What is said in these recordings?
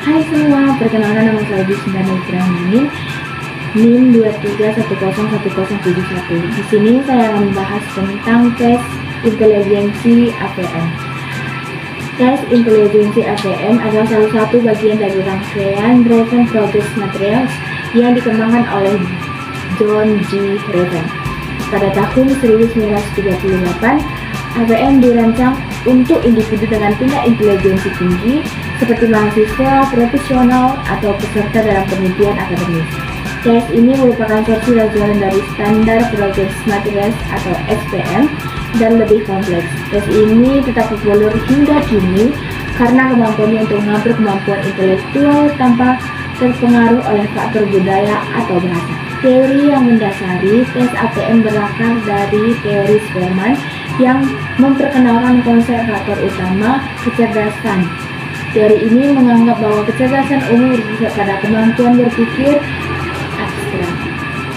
Hai semua, perkenalkan nama saya Justina Ibrahim, NIM 23101071. Di sini saya akan membahas tentang tes intelijensi APM. Tes intelijensi APM adalah salah satu bagian dari rangkaian Driven Progress Materials yang dikembangkan oleh John G. Driven. Pada tahun 1938, APM dirancang untuk individu dengan tingkat intelijensi tinggi seperti mahasiswa, profesional, atau peserta dalam penelitian akademis. Tes ini merupakan versi lanjutan dari Standar Progress Materials atau SPM dan lebih kompleks. Tes ini tetap populer hingga kini karena kemampuannya untuk mengatur kemampuan intelektual tanpa terpengaruh oleh faktor budaya atau bahasa. Teori yang mendasari tes APM berakar dari teori Spearman yang memperkenalkan konsep faktor utama kecerdasan. Teori ini menganggap bahwa kecerdasan umum berpusat pada kemampuan berpikir abstrak,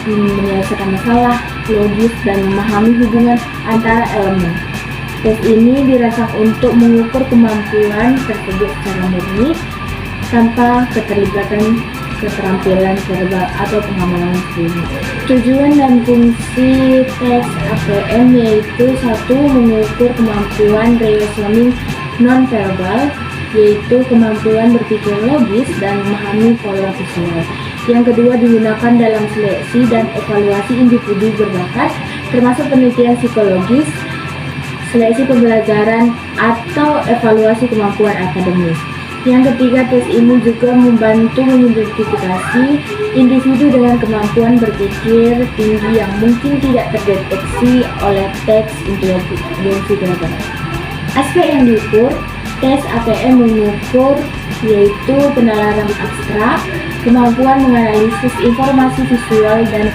menyelesaikan masalah, logis, dan memahami hubungan antara elemen. Tes ini dirancang untuk mengukur kemampuan tersebut secara murni tanpa keterlibatan keterampilan verbal atau penghamalan klinis. Tujuan dan fungsi tes APM yaitu 1. Mengukur kemampuan reasoning non-verbal, yaitu kemampuan berpikir logis dan memahami pola visual. Yang kedua, digunakan dalam seleksi dan evaluasi individu berbakat, termasuk penelitian psikologis, seleksi pembelajaran, atau evaluasi kemampuan akademis. Yang ketiga, tes ini juga membantu mengidentifikasi individu dengan kemampuan berpikir tinggi yang mungkin tidak terdeteksi oleh tes intelijensi verbal. Aspek yang diukur tes APM mengukur yaitu penalaran abstrak, kemampuan menganalisis informasi visual dan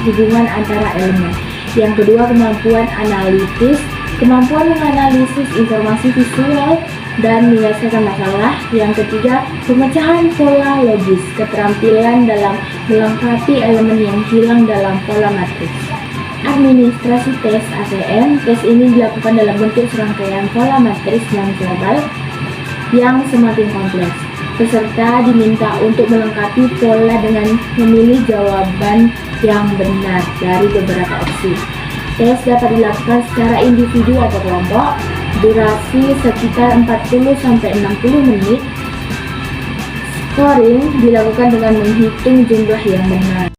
hubungan antara elemen. Yang kedua, kemampuan analitis, kemampuan menganalisis informasi visual dan menyelesaikan masalah. Yang ketiga, pemecahan pola logis, keterampilan dalam melengkapi elemen yang hilang dalam pola matriks. Administrasi tes APM, tes ini dilakukan dalam bentuk serangkaian pola matriks non-verbal yang semakin kompleks. Peserta diminta untuk melengkapi pola dengan memilih jawaban yang benar dari beberapa opsi. Tes dapat dilakukan secara individu atau kelompok, durasi sekitar 40-60 menit. Scoring dilakukan dengan menghitung jumlah yang benar.